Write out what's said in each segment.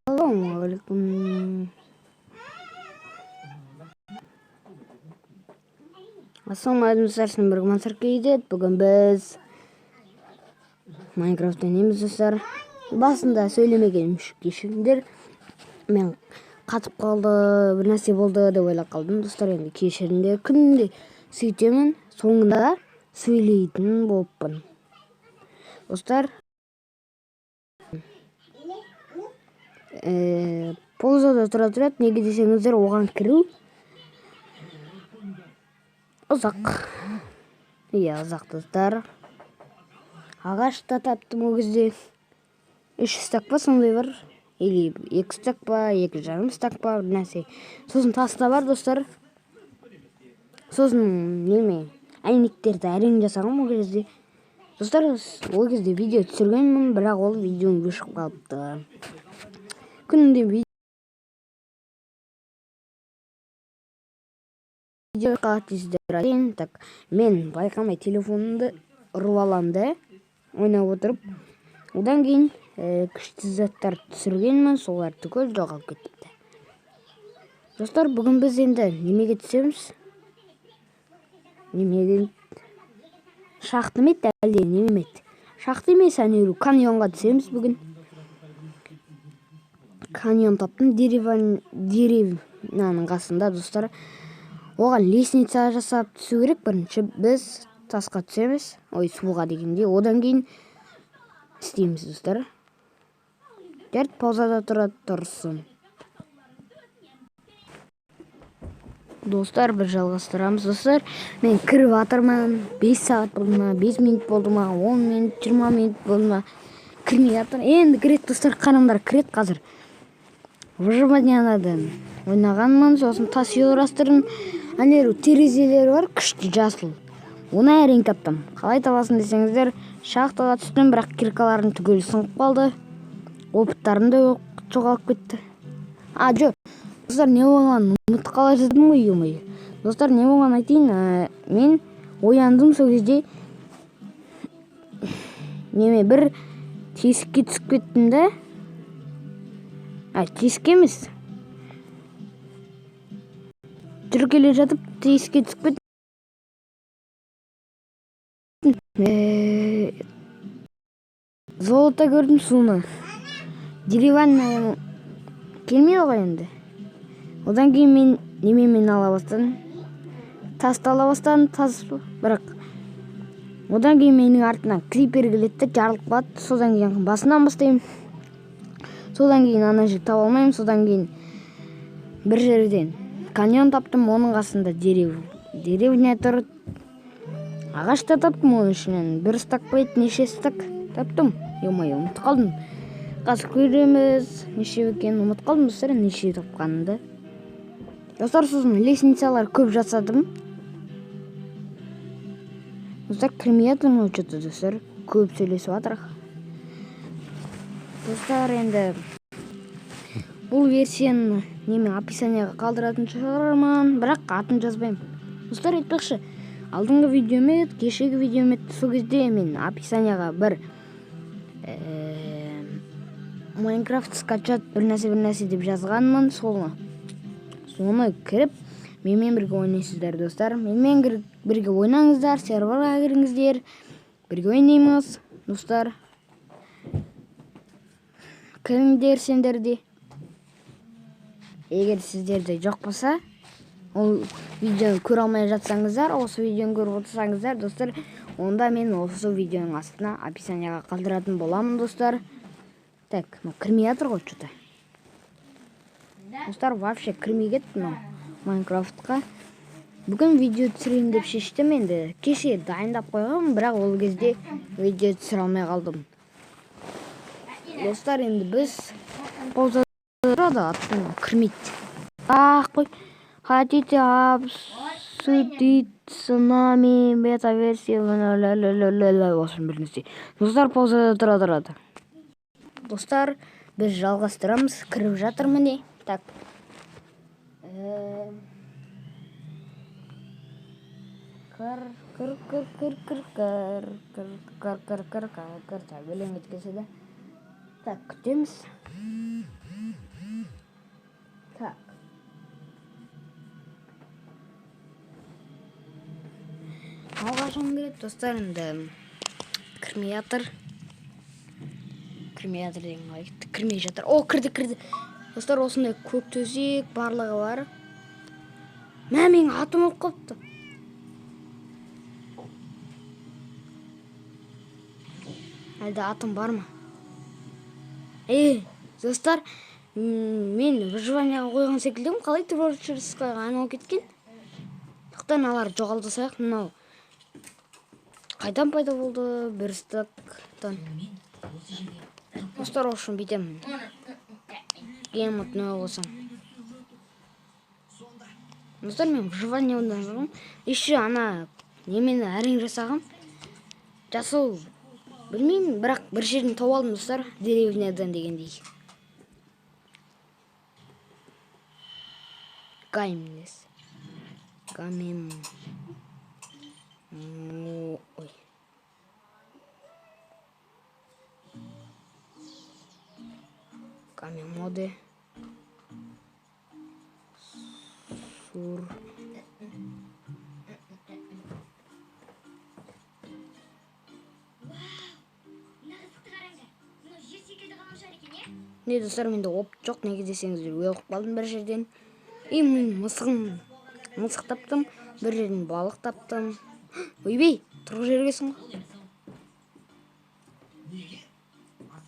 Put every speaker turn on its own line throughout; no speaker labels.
Assalamualaikum. Assalamualaikum dostlar, sizin birге Мансұр Кейдет. Бүгін біз Майнкрафт ойнаймыз достар. Басында сөйлемеген кешіріңдер. Мен қатып қалды, бір нәрсе болды деп ойлап қалдым достар. Енді кешіріңдер. Күнде сөйтемін, соңында сөйлейтін болыппын. Достар, паузада тұра тұрады. Неге десеңіздер, оған кіру ұзақ. Иә, ұзақ достар. Ағаш та таптым ол кезде. 3 стак па сондай бар. Или 2 стак па, 2,5 стак па, бір нәрсе. Сосын тас та бар достар. Сосын әйнектерді әрең жасағым ол кезде. Достар, ол кезде видео түсіргенмін, бірақ ол видеоң өшіп қалыпты. Күнде видео қалатыздар. Так, мен байқамай телефонымды ұрып аламды, ойнап отырып. Одан кейін күшті заттар түсіргенмін, солар түгел жоғалып кетіпті. Достар, бүгін біз енді немеге түсеміз? Немеге шақты мет әлде немет? Шақты емес, әнеру каньонға түсеміз бүгін. Каньон таптым, деревнаның қасында достар. Оған лестница жасап түсу керек. Бірінші біз тасқа түсеміз, суға дегенде. Одан кейін істейміз достар. Дәрт паузада тұрсын. Достар, бір жалғастырамыз достар. Мен кіріп атырмын. 5 сағат болды ма, 5 минут болды ма, 10 минут, 20 минут болды ма, кірмей атыр. Енді кірет достар, қараңдар, кірет қазір. Выживаниyaдан ойнағанмын, сосын тас еурастырын. Әнеру терезелері бар, күшті жасыл. Оны әрең таптым. Қалай табасын десеңіздер, шахтаға түстім, бірақ киркаларын түгел сынып қалды. Опыттарым да жоғалып кетті. Жоқ. Достар, не болған? Ұмытып қала жаздым ғой. Достар, не болған айтайын? Мен ояндым сол кезде. Бір тесікке түсіп кеттім да. Тесікке емес. Жүріп келе жатып тесікке түсіп кеттім. Золото көрдім, суны. Деревянный келмей ғой енді. Одан кейін мен немемен ала бастадым. Тасты ала бастадым, тас бірақ. Одан кейін менің артынан крипер келетті, жарылып қалды. Содан кейін басынан бастаймын. Содан кейін ана жер таба алмаймын. Содан кейін бір жерден каньон таптым, оның қасында деревня тұр. Ағаш та таптым, оның ішінен 1 стак бейт, неше стак таптым. Ұмыт қалдым. Қазір көреміз, неше екен, ұмыт қалдым достар, неше тапқанымды. Достар, сосын лестницалар көп жасадым. Достар, кірмей атырмын өтшетті достар, көп сөйлесіп атырақ. Достар, енді бұл версияны описанияға қалдыратын шығармын, бірақ атын жазбаймын. Достар, айтпақшы, алдыңғы видеоме, кешегі видеоме сол кезде мен описанияға бір Майнкрафт скачат бір нәрсе деп жазғанмын. Соны кіріп, менімен бірге ойнайсыздар достар. Менімен бірге ойнаңыздар, серверға кіріңіздер, бірге ойнаймыз достар. Кіріңдер сендерде. Егер сіздерде жоқ болса, ол видеоны көре алмай жатсаңыздар, осы видеоны көріп отырсаңыздар достар, онда мен осы видеоның астына описанияға қалдыратын боламын достар. Так, кірмей атыр ғой что-то. Достар, вообще кірмей кетті Майнкрафтқа. Бүгін видео түсірейін деп шештім енді. Кеше дайындап қойғам, бірақ ол кезде видео түсіре алмай қалдым. Достар, енді біз паузада тұрады, аттың кірмейді. Қой. Хотите обсудить с нами бета-версию? Осыны біліңізде. Достар, паузада тұрады. Достар, біз жалғастырамыз, кіріп жатыр міне. Так. Кір. Табелең еткесі де. Так, күтеміз. Так. Алғашым керек, достар, енді кірмей жатыр. Кірмей жатыр. О, кірді. Достар, осындай көк төсек барлығы бар. Менің атым өліп қопты. Әлде атым бар ма? Достар, мен выживанияға қойған секілдім. Қалай творческіға айналып кеткен? Тоқтан алар жоғалтсақ, мынау қайдан пайда болды? Бір стактан. Достар, үшін бүйтемін. Ең мұтны болсам. Достар, мен выживание одан жүрмін. Еще ана немені әрең жасағым. Жасыл білмеймін, бірақ бір жерін тауып алдым, достар, деревнядан дегендей. Гаймлес. Гамем. Ой. Гамемоде. Сур. Не, достар, менде оп жоқ, неге десеңіздер, өліп қалдым бір жерден. Мен мысық таптым, бір жерден балық таптым. Ойбей, тұрғы жергесің ғой.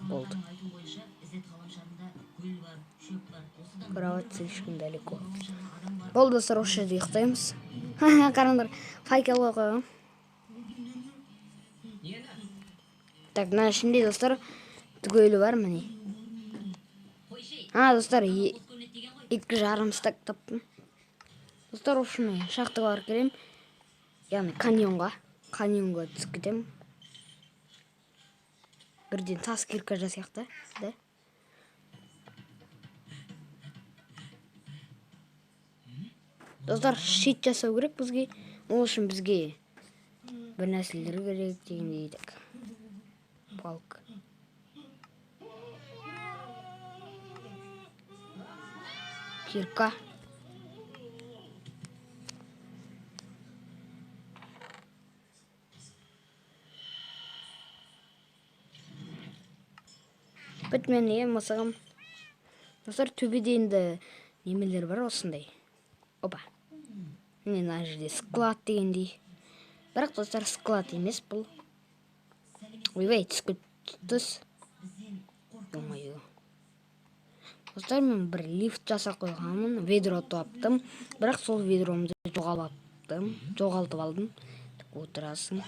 Болды. Кровать слишком далеко. Болды, достар, осы жерде ұйықтаймыз. Қараңдар, факел қойғам. Так, мына ішінде, достар, түгелі бар, міне. Достар, 2,5 стак таптым. Достар, осыны шахтаға барып келем. Яғни каньонға түсіп кетем. Бірден тас кирка жасақты. Достар, шит жасау керек бізге. Ол үшін бізге бір нәрселер керек дегендей едік. Палк. Кирка. Бітмен мысығым. Достар, төбеде енді немелер бар осындай. Опа. Мен ана жерде склад дегендей. Бірақ, достар, склад емес бұл. Ойбай, түс. Достар, мен бір лифт жасап қойғанмын, ведро таптым, бірақ сол ведромды жоғалтып алдым. Отырасың.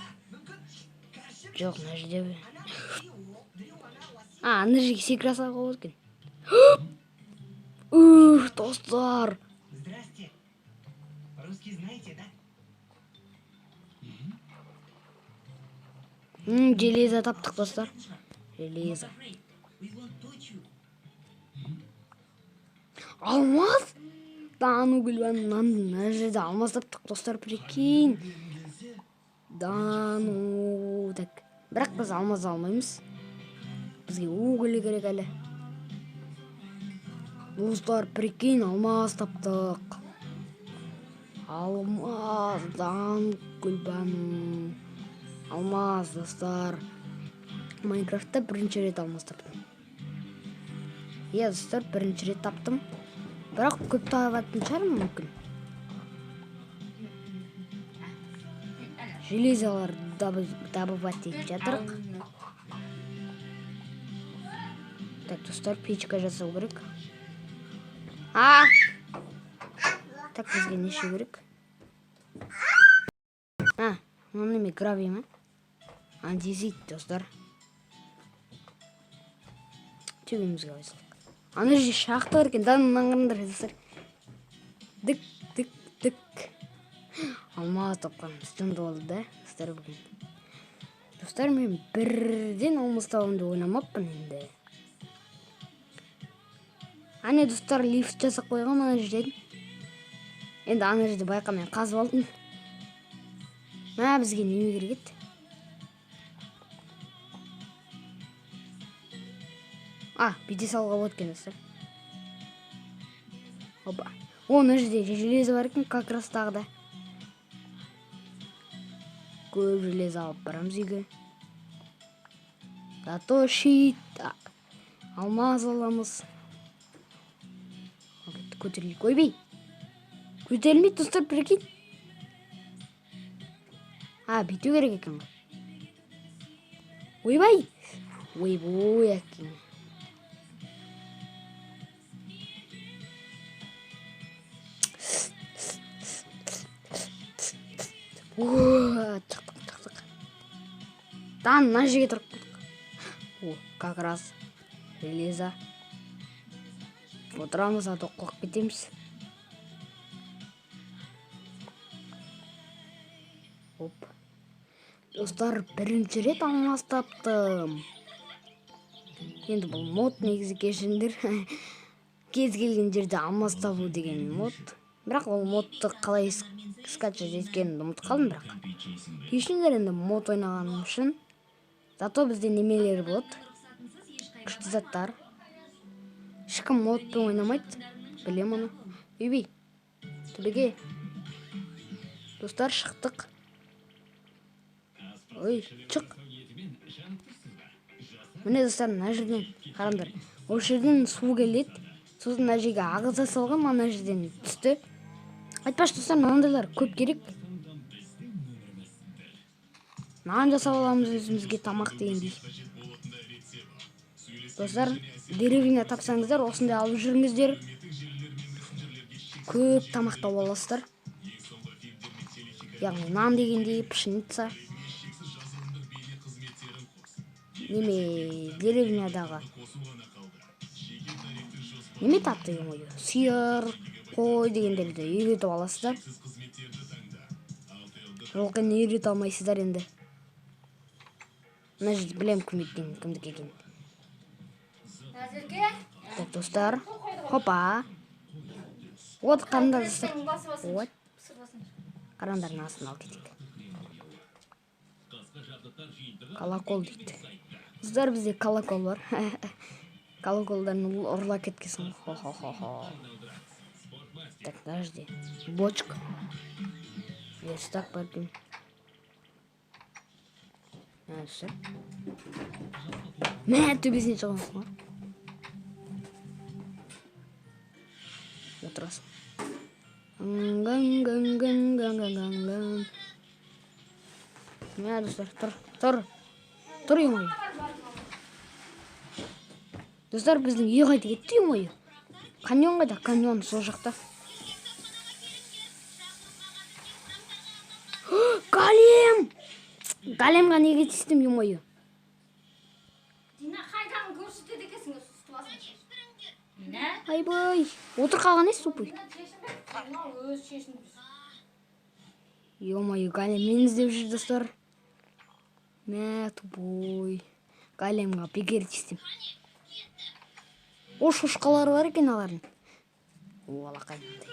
Жоқ, мына жерде. Ана жерге секіре салуға болады екен. Достар.
Здрасте. Русский знаете, да?
Железо таптық, достар. Железо. Алмаз? Дану мына жерде алмаз таптық, достар, прикинь. Дану. Так, бірақ біз алмаз алмаймыз. Бізге уголь керек әлі. Достар, прикинь, алмаз таптық. Алмаз, гүлбану. Алмаз, достар. Майнкрафтта бірінші рет алмаз таптым. Достар, бірінші рет таптым. Бірақ көп табатын шығармын мүмкін. Железалар добывать етіп жатырық. Так, достар, печка жасау керек. Так, бізге неше керек? Оны неме гравий ма? Андезит, достар. Төбемізге ойсылық. Аны же шақты бар екен, даныңдар, достар. Дік. Алмаз тапқан үстімді болды да, достар, бүгін. Достар, мен бірден алмаз табамды ойламаппын енді. Ане, достар, лифт жасап қойған ана жерден. Енді ана жерде байқамай қазып алдым. Бізге неме керек еді? бүйте салуға болады екен достар. Опа. Мына жерде железо бар екен, как раз тағы да. Көп железо алып барамыз үйге. Зато щит, алмаз аламыз. Көтерілейік. Ойбей. Көтерілмейді достар, прикинь. Бүйту керек екен. Ойбай. Ойбой екен. Чықтық. Мына жерге тұрып қалдық. Как раз железо. Отырамыз, а то құлап кетеміз. Достар, бірінші рет алмаз таптым. Енді бұл мод негізі кешіңдер. Кез келген жерде алмаз табу деген мод. Бірақ ол модты қалай скачать еткенімді ұмытып қалдым бірақ. Кешіңдер, енді мод ойнағаным үшін. Зато бізде немелер болады. Күшті заттар. Ешкім модпен ойнамайды. Білем оны. Үйбей. Төбеге. Достар, шықтық. Ой, шық. Міне достар, мына жерден қараңдар. Ол жерден су келеді. Сосын мына жерге ағыза салған, мына жерден түсті. Айтпашы достар, мынандайлар көп керек. Мынаны жасап аламыз өзімізге тамақ дегендей. Достар, деревня тапсаңыздар, осындай алып жүріңіздер. Көп тамақ тауып аласыздар. Яғни нан дегендей, пшеница. Неме деревнядағы. Неме тапты емойы? Сиыр, қой дегендерді үйретіп аласыздар. Жылқыны үйретіп алмайсыздар енді. Мына жерде білем кімдік екен. Так, достар. Хопа. Вот қараңдар достар. Вот. Қараңдар насын ал кетейік. Колокол дейді. Достар, бізде колокол бар. Колоколдан ұрлап кеткесін. Хо-хо-хо-хо. Так, подожди. Бочка. Верстак бар екен. Достар. Мә, төбесіне шығамыз ғой. Отырасың. Мә, достар, тұр емойы. Достар, біздің үй қайда кетті емойы. Каньон қайда? Каньон сол жақта. Голем! Големға неге тістім емойы?
Дина қайдан көрсетеді екенсің өз басын.
Айбай, отыр қалған супый.
Өз шешін.
Емойы, голем мен іздеп жүр достар. Мә, тупой. Големға бекер тістім. О, шошқалары бар екен алардың. Ола қайнандай.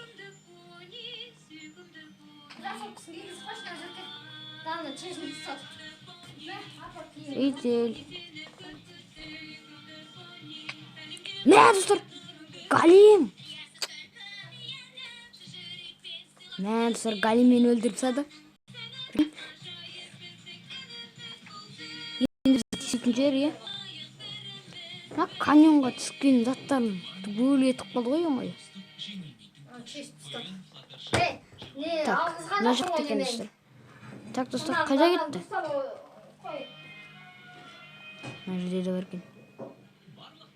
Ител. Мә, достар, голем. Мә, достар, голем мені өлтіріп тастады. Енді біз тесетін жер, е? Каньонға түскен заттарын бөлі етіп қалды ғой, емойы. Так, мына жақта екен достар. Так, достар, қайда кетті? Мына жерде де бар екен.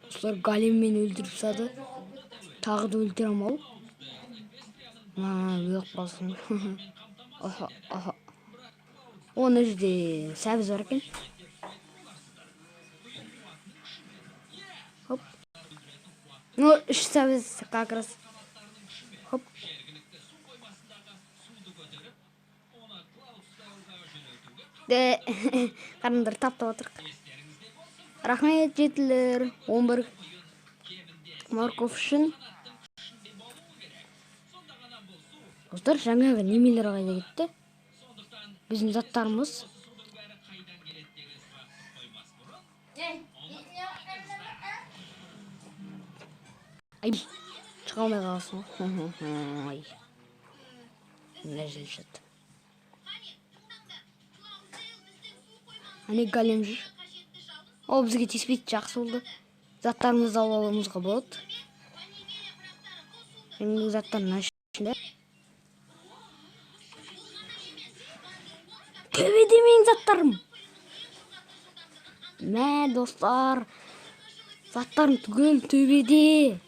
Достар, голем мені өлтіріп тастады. Тағы да өлтірем ау. Өліп қалсын. Мына жерде сәбіз бар екен. Хоп. Ну, үш сәбіз как раз. Хоп. Қарыңдар, таптап отырық. Рахмет, жетілер. 11 морков үшін. Достар, жаңағы немелер қайда кетті? Біздің заттарымыз. Ай, шыға алмай қаласың ғой. Ай. Мына жерде жатыр. Ане голем жүр. О, бізге тиіспейді, жақсы болды. Заттарымызды алып алуымызға болады. Менің заттарым ішінде. Төбеде менің заттарым. Мә, достар. Заттарым түгел төбеде.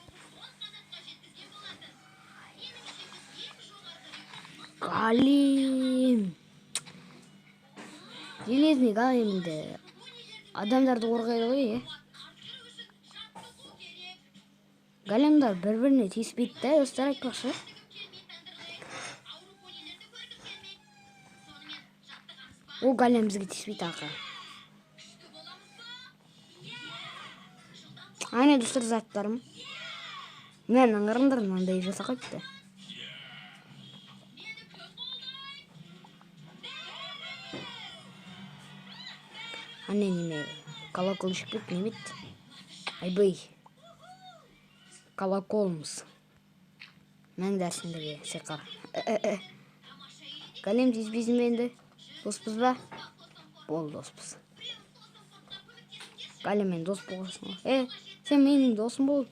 Голем. Железный големді. Адамдарды қорғайды ғой, Големдар бір-біріне тиіспейді да, достар, айтпақшы. О, голем бізге тиіспейді ақы. Айне, достар, заттарым. Мен аңғарымдар мынандай жаса қойыпты. Ане неме, колокольчик бет, не бет? Айбай. Колоколымыз. Мәң дәрсіндегі сиқыр. Голем тиіспейсің менді. Доспыз ба? Бол доспыз. Големмен дос болғасың. Сен менің досым бол.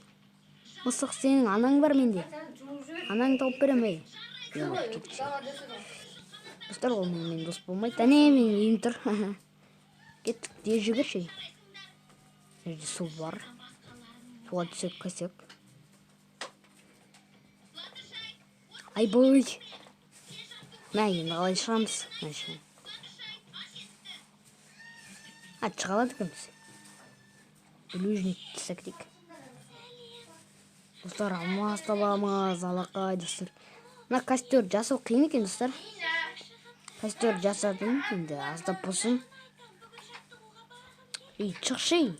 Мысық, сенің анаң бар менде. Анаң тауып берем, Достар, ол мен дос болмайды. Әне, мен үйім тұр. Кеттік, де жүгірші. Жерде су бар. Суға түсек көсек. Айбой. Мә, енді қалай шығамыз. Шығалады көміз. Үлужіне түсек дейк. Достар, алмаз табамыз, алақай, достар. Мына костер жасау қиын екен, достар. Костер жасадым, енді аздап болсын. Шықши.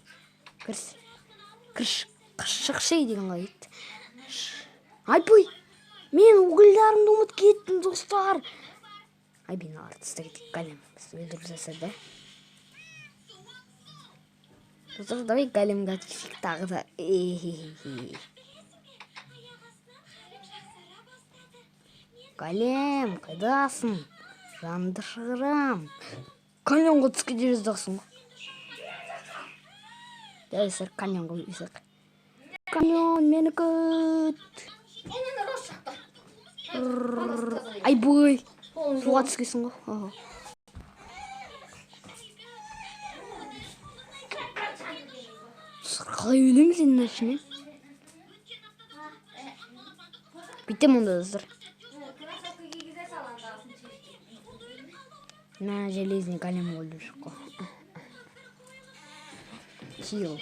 Шықши деген қайыт. Айбой, мен угілдарымды ұмыт кеттім, достар. Айбен артыста кетік голем. Біз өлдіріп жасады. Достар, давай големға түсік тағы да. Голем, қайдасың? Жанды шығырам. Каньонға түскеде жаздақсың ғой. Дәлесір каньонға өйсек. Каньон, мені көт. Айбой, суға түскесің ғой. Қалай өлем сенің ішіне? Биттем онда, достар. Мә, железный голем өлдім шыққо. Килл.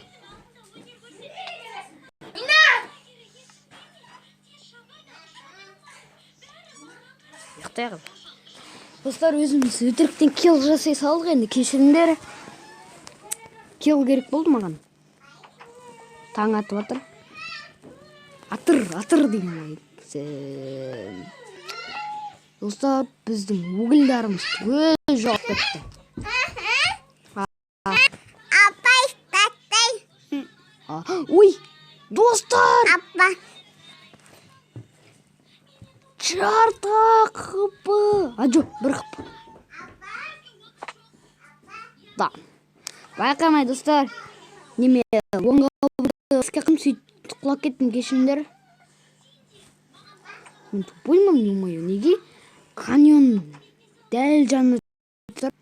Ұйықтайық. Достар, өзіміз өтіріктен килл жасай салдық енді, кешіріңдер. Килл керек болды маған. Таң атып атыр. Атыр деген айып. Достар, біздің угілдарымыз өз жоқ кетті. Ой, достар! Жарта қыпы. Жоқ, бір қыпы. Да. Байқамай, достар. Неме, оңға іске қым сөйт құлақ кеттім, кешімдер. Мен тупоймам, не умаю. Неге? Каньон дәл жанына тұр.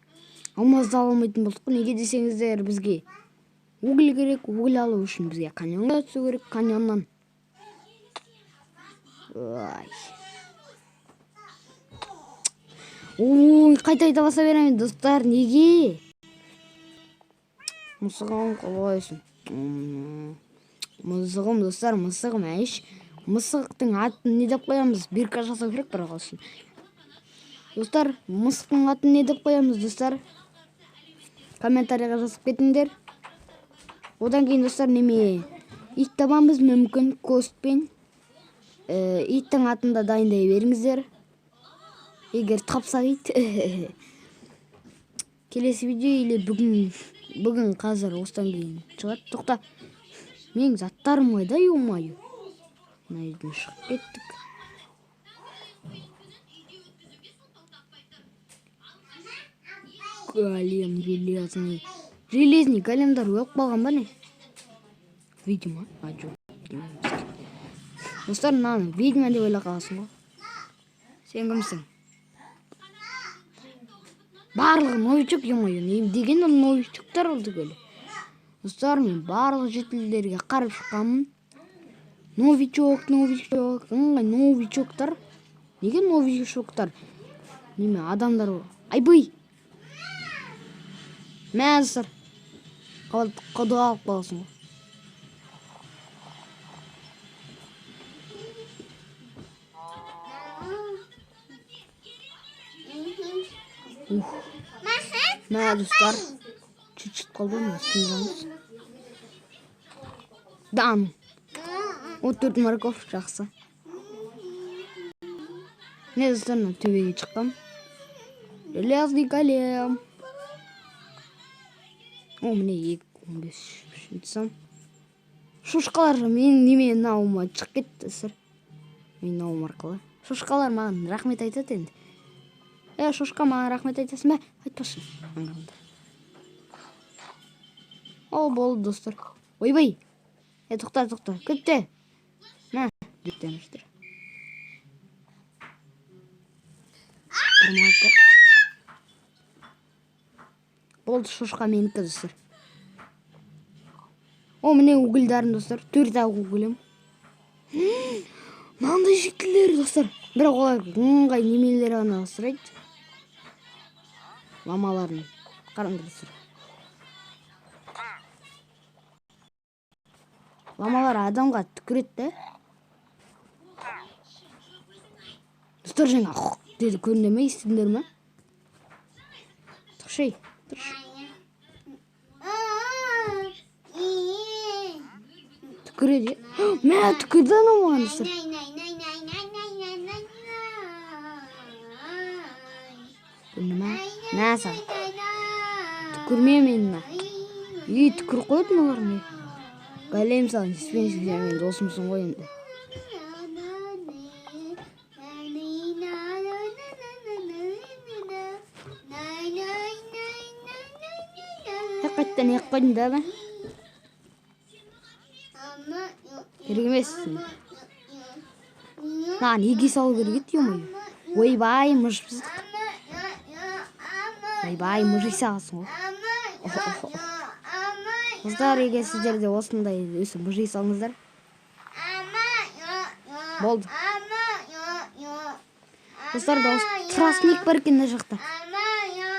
Алмазды аламайтын болдық. Неге десеңіздер, бізге угіл керек, угіл алу үшін бізге каньонға түсу керек, каньоннан. Ой, қайта баса беремін, достар, неге? Мысығым қолайсын. Мысығым, достар, мысығым әйш. Мысықтың атын не деп қоямыз? Бирка жасау керек бір қалсын. Достар, мысықтың атын не деп қоямыз, достар? Комментарияға жазып кетіңдер. Одан кейін, достар, неме ит табамыз мүмкін костпен. Иттің атын да дайындай беріңіздер. Егер тапсақ ит. Келесі видео или бүгін қазір осыдан кейін шығады. Тоқта, менің заттарым қайда, ё-мое. Мына үйден шығып кеттік. Голем железный. Железный големдар өліп қалған ба не? Видимо. А жоқ. Достар, мынаны ведьма деп ойлап қаласың ғой. Сен кімсің? Барлығы новичок, ё-моё, не деген новичоктар болды гөлі. Достар, мен барлық жетілдерге қарап шыққанмын. Новичок, новичоктар. Неге новичоктар? Неме, адамдар ғой. Айбый! Мә, достар. Қадыға алып қаласың ғой. Мә, достар. Чуть-чуть қалды ма? Сындырамыз. Дам. 14 морков жақсы. Не, достар, төбеге шыққам. Железный голем. О, міне 15 сан. Шошқалар менің немен науыма шығып кетті, достар. Менің науым арқылы. Шошқалар маған рахмет айтады енді. Шошқа, маған рахмет айтасың ба? Айтпашы. О, болды, достар. Ойбай. Тоқта. Күтті. Мә, дүттен үштір. Болды, шошқа менікі, достар. О, міне угілдарын, достар. 4 угілім. Маңдай жектілер, достар. Бірақ олар оңғай немелері ғана ысырайды. Ламаларын қараңдар, достар. Ламалар адамға түкіреді. Достар, жаңа деді көріне ме, естіңдер ме? Тұқшай, тұршы. Түкіреді. Мә, түкірді анау маған, достар. Көріне ме? Нәса. Түкірме меніна. Түкір қойды мағар не? Голем салын, сеспенші мен досымсың ғой енді. Қайттан ек қойдың да ба? Керек емес. Наған еге салу керек ет, ё-моё. Ойбай, мұжпыздық. Ойбай, мұжи сағасың ғой. Қыздар, егер сіздерде осындай өсі мұжи салыңыздар. Болды. Қыздар, да осы трасник бар екен де жақта.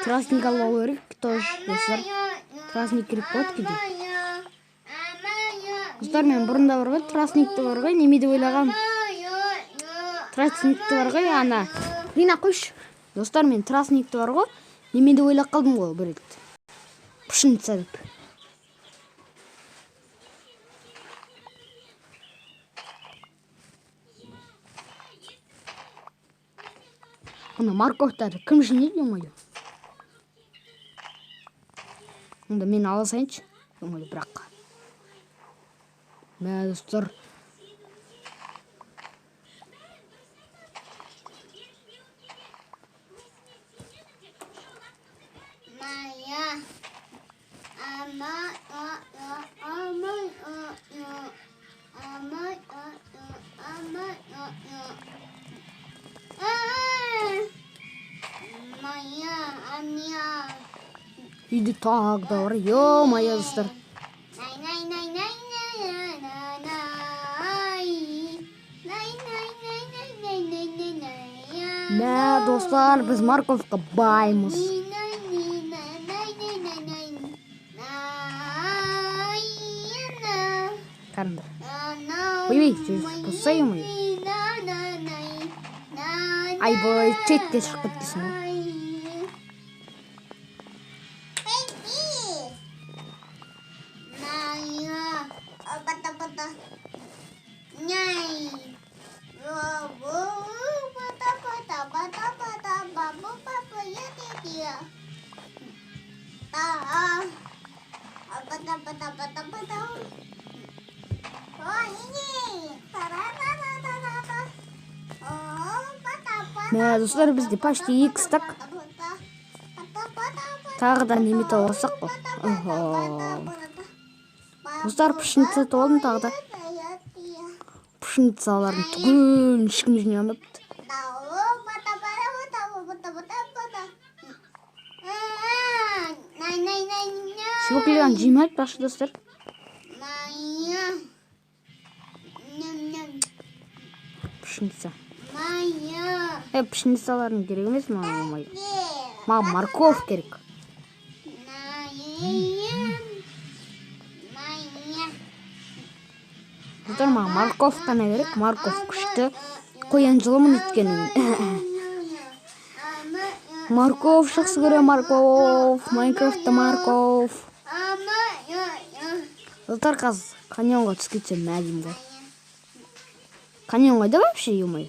Трасник алу керек, тоже, достар. Трасник керек болады кеде. Достар, мен бұрында бар ғой, трасникті бар ғой, неме деп ойлағам. Трасникті бар ғой, ана. Рина, қойш. Достар, мен трасникті бар ғой, неме деп ойлақ қалдым ғой, бір ет. Пшынца деп. Ана морковтарды кім жинайды, ё-моё? Онда мен ала сайыншы. Ё-моё, бірақ. Мә, достар. Үйді тағы да бар, ё-моё, достар. Мә, достар, біз морковка баймыз. Қарындар. Ойбай, қосса ё-моё. Айбай, четке шығып кеткесің ғой.
Oh, ini.
Мә достар, бізде почти 2 стак. Тағы да немет алсақ қой. Достар, пшеница сатып алдым тағы да. Пшеницалардың түгелін ешкім жинай алмапты. Свеклиган жемейді башы достар. Пшеница. Пшеницалардың керек емес маған болмайды. Маған морков керек. Достар, маған морков қана керек. Морков күшті. Қоян жылымын өткенін. Морков жақсы көре, морков. Майнкрафтта морков. Достар, қазір каньонға түсіп кетсем мәдеймін ғой. Каньон қайда вообще, ё-моё?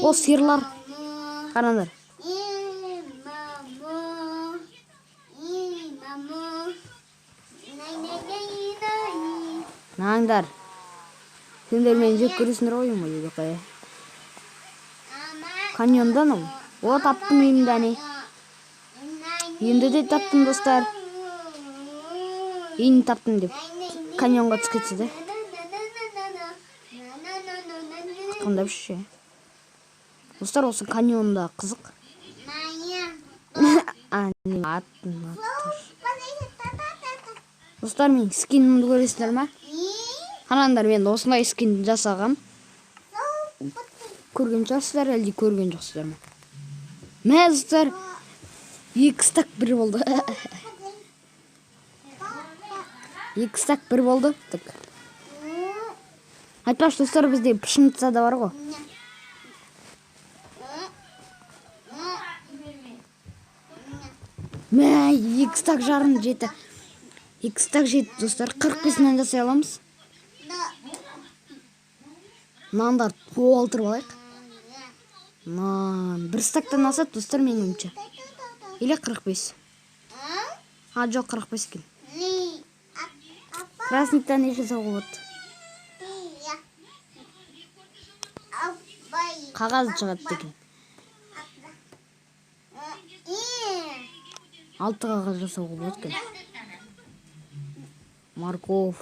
О, сиырлар. Қараңдар. Наңдар. Сендер мені жек көресіңдер ғой, ё-моё. Каньондан ол. О, таптым енді әне. Енді де таптым достар. Енді таптым деп. Каньонға түсіп кетсе де. Қандай бір ше. Достар, осы каньонда қызық. Достар, мен скинімді көресіңдер ма? Қараңдар, мен осындай скин жасағам. Көрген жоқсыздар, әлде көрген жоқсыздар ма? Мә достар, 2 стак бір болды. 2 стак бір болды. Айтпақшы достар, бізде пшеница да бар ғой. Мә, 2 стак жарым жеті. 2 стак жеті достар, 45 нан жасай аламыз. Нандар толтырып алайық. Нан 1 стактан асады достар менің өмше. Или 45. Жоқ, 45 екен. Праздниктан еш жасауға болады. Қағаз шығады екен. 6 қағаз жасауға болады екен. Морков.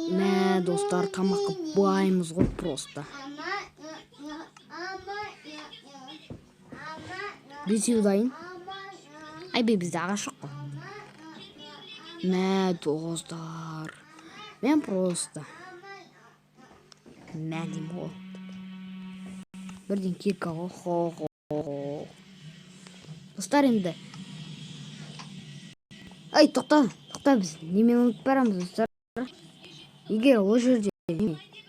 Мә достар, тамаққа байымыз ғой просто. Бесеу дайын. Айбей, бізде ағаш жоқ қой. Мә достар, мен просто мәдем ғой. Бірден кирка ғой. Достар, енді. Ай, тоқта, біз немен ұмытып барамыз достар. Егер ол жерде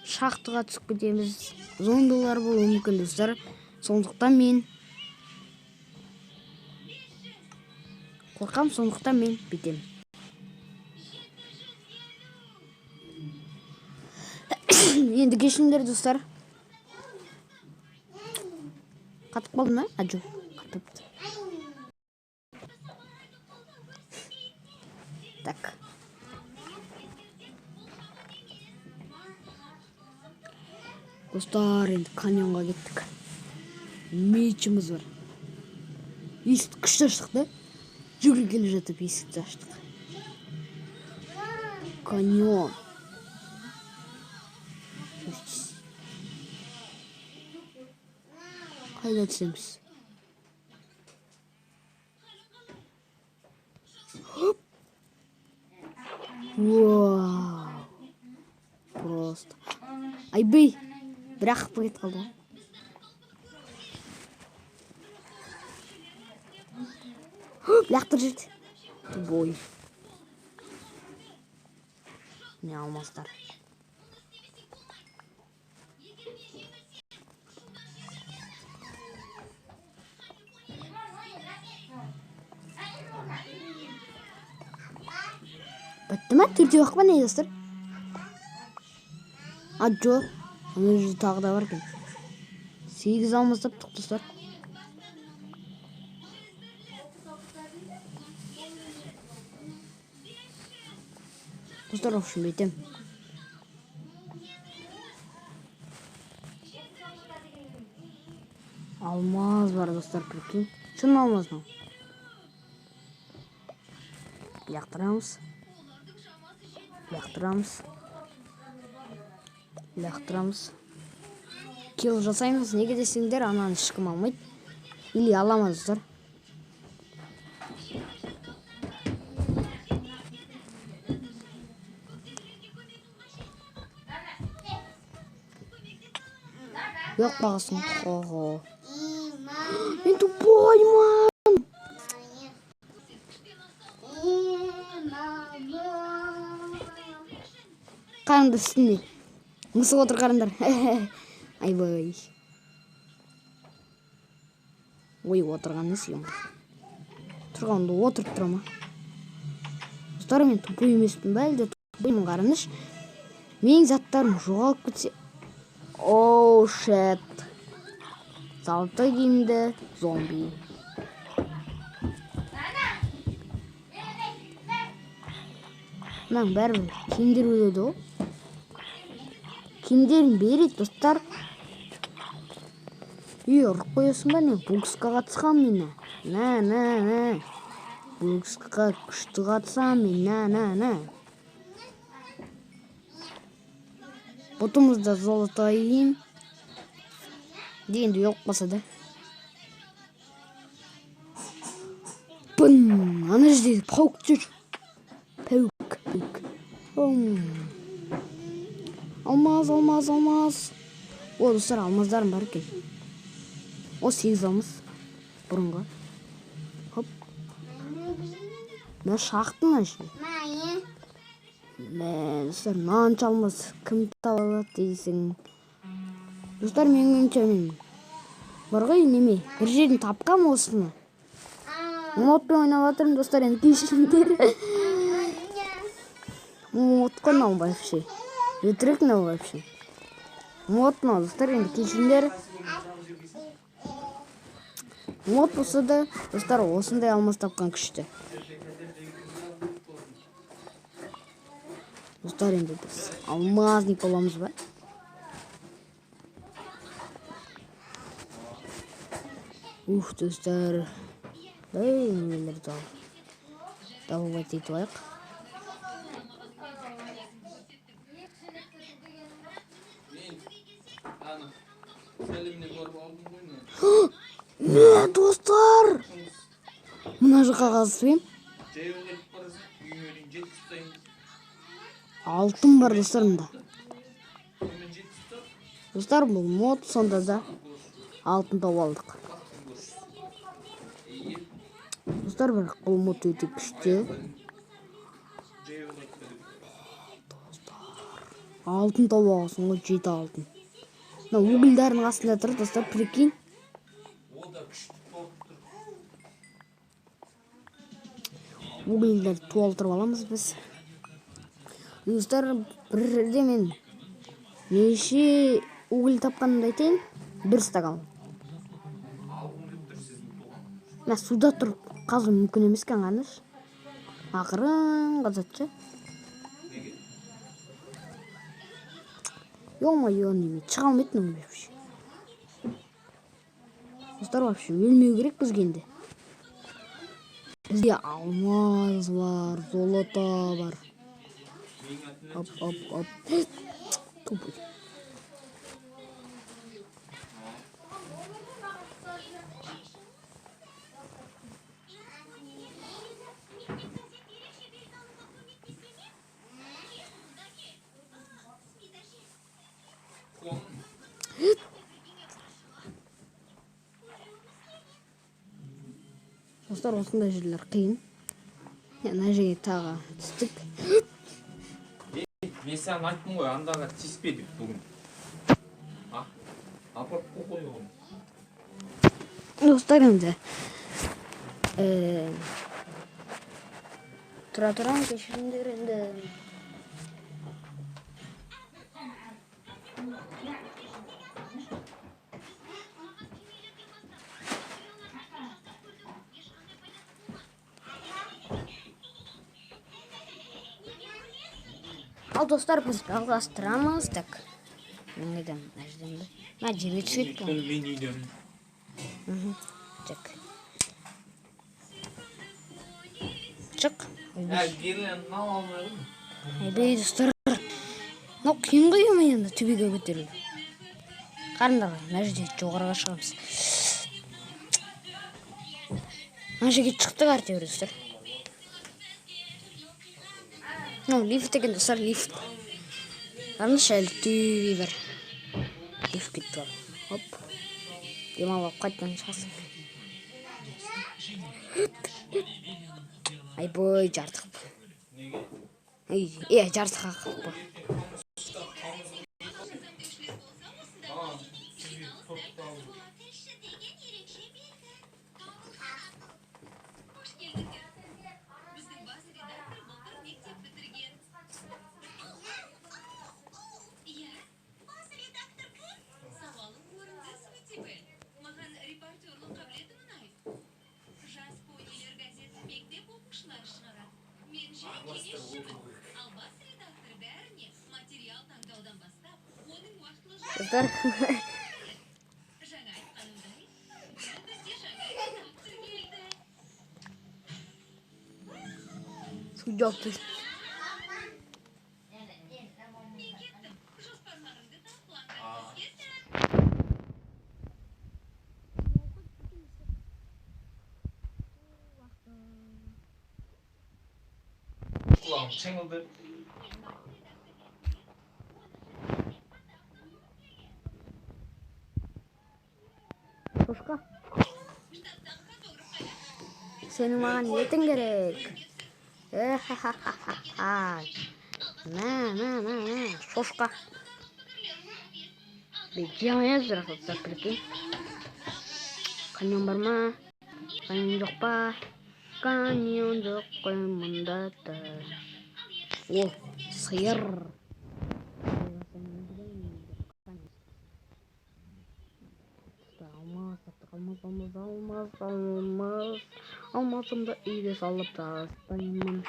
шахтаға түсіп кетеміз, зомбилар болуы мүмкін достар. Сондықтан мен қорқам, сондықтан мен бітем. Енді кешіңдер достар. Қатып қалды ма? Жоқ, қатыпты. Так. Достар, енді каньонға кеттік. Мечіміз бар. Есікті күшті аштық да? Жүгіріп келе жатып есікті аштық. Каньон. Қайда түсеміз? Вау. Просто. Айбей. Бірақ қып кет қалды ғой. Лақтыр жерді. Бой. Не алмастар. Бітті ма? Төртеу ақ па не достар? Жоқ. Ана жерде тағы да бар екен. 8 алмастап тұқ достар. Достар, в общем, бетем. Алмаз бар достар, прикинь. Шын алмаз мынау. Лақтырамыз. Килл жасаймыз. Неге десеңдер, ананы ешкім алмайды. Или аламыз достар. Yok бағасын. Ого. Мен тупоймын. Қарыңдар үстінде. Мысық отыр қарыңдар. Айбай. Ой, отырған несі ема. Тұрғанда отырып тұра ма? Достар, мен тупой емеспін бә, әлде тупоймын қарыныш. Менің заттарым жоғалып кетсе. Оу, шет. Салты киімді зомби. Мынаң бәрібір киімдер өледі ғой. Киімдерін береді достар. Ұрып қоясың ба не? Боксқа қатысқан мені. На. Боксқа күшті қатысам мен. На. Бұтымызда золото киім. Дегенде жоқ болса да. Бын! Ана жерде паук жүр. Паук. Алмаз. О, достар, алмаздарым бар екен. О, 8 алмаз. Бұрынға. Хоп. Мен шақтың әші. Достар, мынанша алмаз кім таба алады дейсің. Достар, мен өңчемін. Бар ғой неме, бір жерін тапқам осыны. Модпен ойнап жатырмын, достар, енді кешіріңдер. Мод қой мынау вообще. Өтірік мынау вообще. Мод мынау, достар, енді кешіріңдер. Мод болса да, достар, осындай алмаз тапқан күшті. Достар, енді біз алмазник боламыз ба? Ух, достар. Нелерді ал. Добывать етіп айық. Не, достар! Мына жаққа қазысып алтын бар достар мұнда. Достар, бұл мод, сонда да алтын тауып алдық. Достар, бірақ бұл мод өте күшті. Алтын тауып алғасын ғой, 7 алтын. Угілдердің астында тұр, достар, прикинь. Угілдерді толтырып аламыз біз. Достар, бір жерде мен неше угіл тапқанымды айтайын, 1 стакан. Мен суда тұрып қазу мүмкін емес екен ғаныш. Ақырын қазатшы. Ё-моё, неме шыға алмайтын вообще. Достар, вообще өлмеу керек бізге енді. Бізде алмаз бар, золото бар. Оп. Тупой. Достар, осындай жерлер қиын. Мына жерге тағы түстік.
Мен саған айттым ғой, андаға тиіспе деп бүгін. Апарып қой оған.
Достар, енді тұра кешіріңдер енді. Ал достар, біз жалғастырамыз. Так, мен қайдам, мәждемді. Мен жерге түседі.
Мен үйден.
Чек. Чек.
Ya gelin ne olmadı mı?
Айбей достар. Мынау қиын ғой енді төбеге көтерілу. Қараңдар, мына жерде жоғарыға шығамыз. Мына жерге шықтық әйтеуір достар. Лифт екен достар, лифт. Қараңдаршы, әлі төбе бар. Лифт кетті бар. Хоп. Демалып қайтадан шығасың. Айбой, жартық. Жартық ақық бұл. Достар, су жауапты.
Kulağım çengildi.
Шошқа. Сенің маған етің керек. Шошқа. Жемайыз бірақ достар, прикинь. Каньон бар ма? Каньон жоқ па? Каньон жоқ қой мұнда да. О, сиыр. Алмазымды үйге салып тастаймын.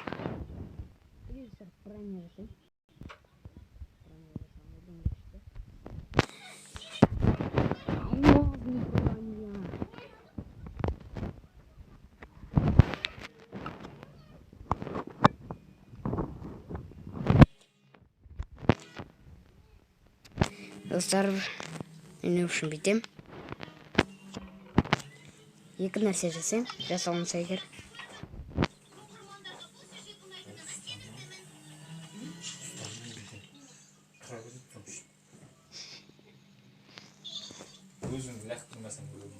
Достар, мен үшін бүйтем. Екі нәрсе жасайын, жасалынса егер.
Өзіңді лақтырмасаң көрінеді.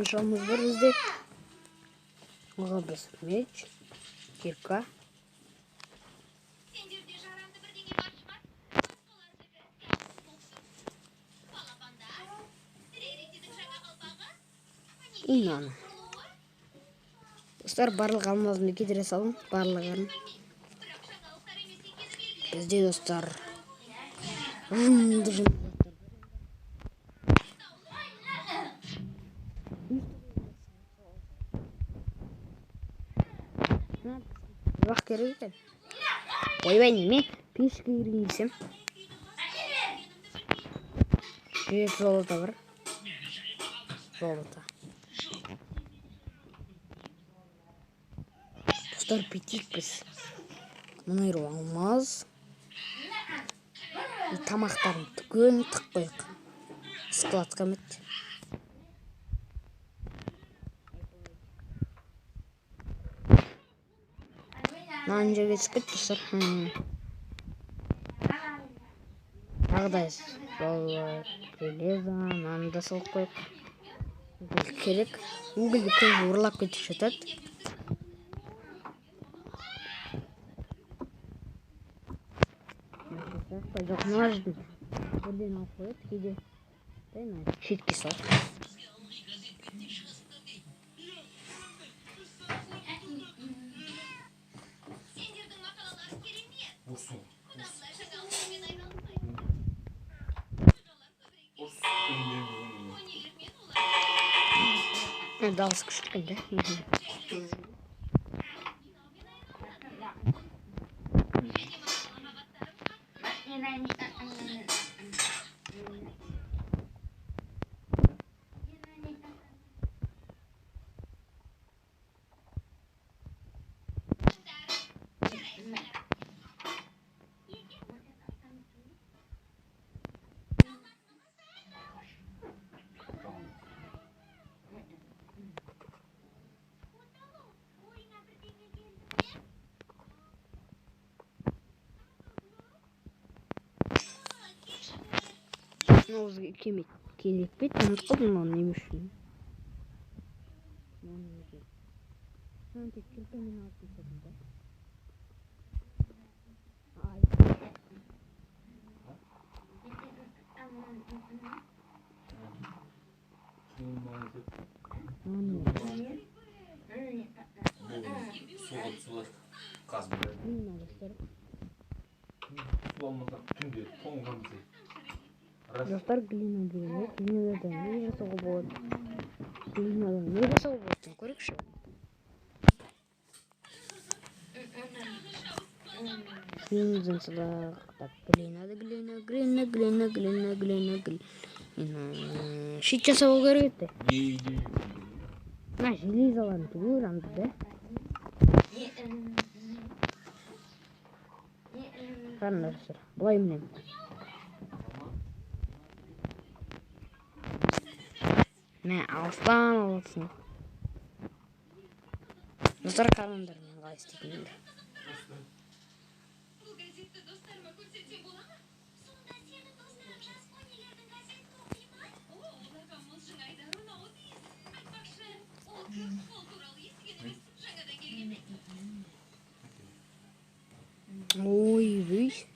Шамыз бар бізде. Оға біз меч, кирка. И наны. Достар, барлық алмазымды кетіре салым, барлығын. Бізде достар. Бірақ керек екен. Ойбай, неме? Пешке кірейін десем. Жүйек золота бар. Золота. Достар, бүйтейік біз. Мұнайру алмаз. Тамақтарын түгін тық қойық. Складқа мет. Нан жерге түспет достар. Тағдайыз. Железо, нанды да салып қойық. Уголь керек. Угольді көз ұрлап кетіп жатады. Жоқ, мына жерден бірден алып қояды. Кейде шетке салып. Дауыс күшті да. Бізге керек пе? Ұмытып қалдым оны не үшін. Sen tek kirpemin altında. Ay.
Суға қазып суламаса түнде тоңған
Достар глина беремек. Глинадан не жасауға болады? Глинадан не жасауға болады? Көрейікші. Глинадан сылақтап. Глина. Шит жасауға керек етті. Железаларын түгел рамды да. Қарындарсыр. Бұлай мінем. Мә, алыстан алысың. Достар қарындар мен қалай істейтіндер. Ой, высь.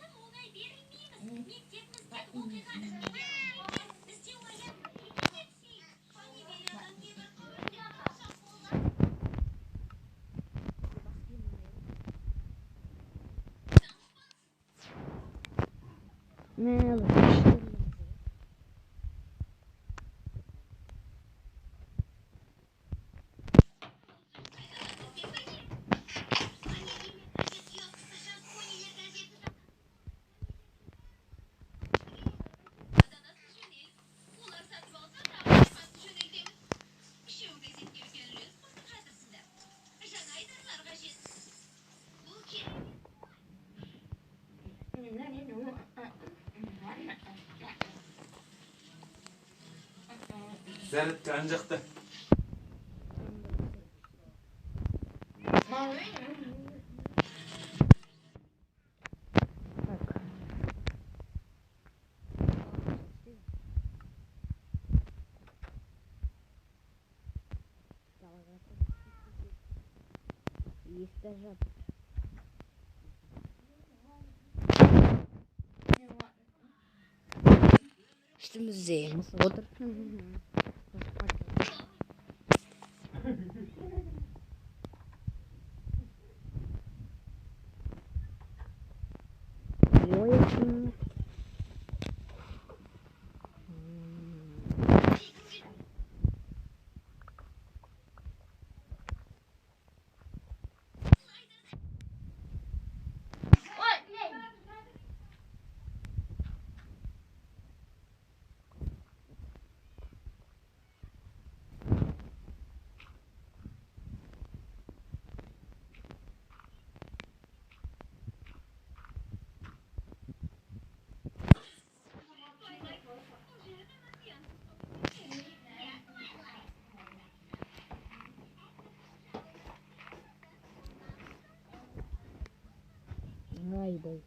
Зәрітті ан жақта.
Üstümüzde otur. Vay be.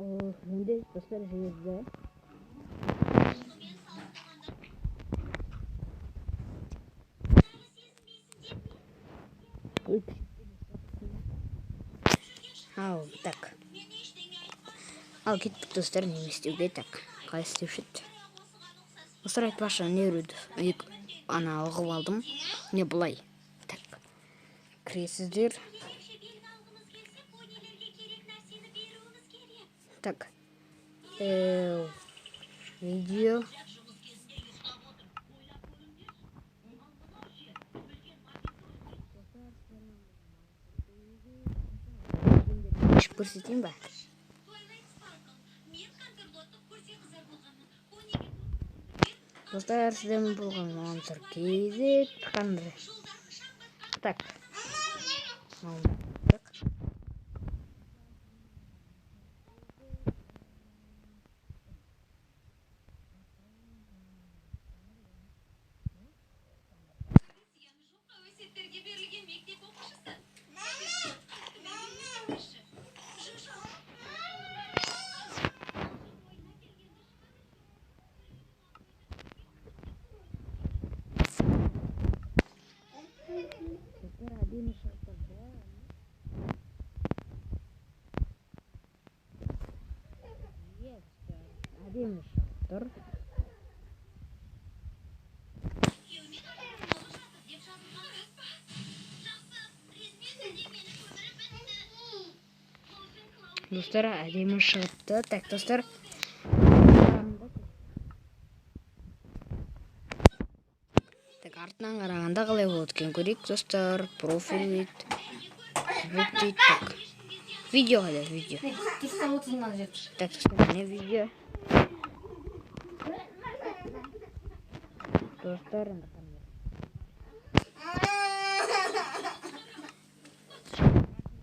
Менде достар жерде. Ау, так. Ал кеттік достар, неме істеуге, так. Қалай істеуші еді? Достар айтпақшы, не үреді? Ана ұғып алдым. Не бұлай. Так. Кіресіздер. Так. Видео. Көрсетейін ба? Достар, сізден болған мамсыр кезет қандай. Так. Әдемі шығып тұр. Достар, әдемі шығыпты. Так, достар. Так, артынан қарағанда қалай болады екен көрейік, достар. Профиль дейді. Так. Видео қайда, видео. Так, достар, не видео. Достар, енді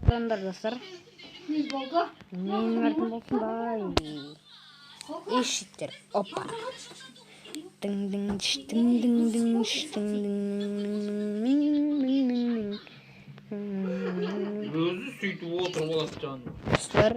қандай. Достар. Менің артым болсын бай. Ешіттер. Опа.
Өзі сөйтіп отырып алады жаным.
Достар.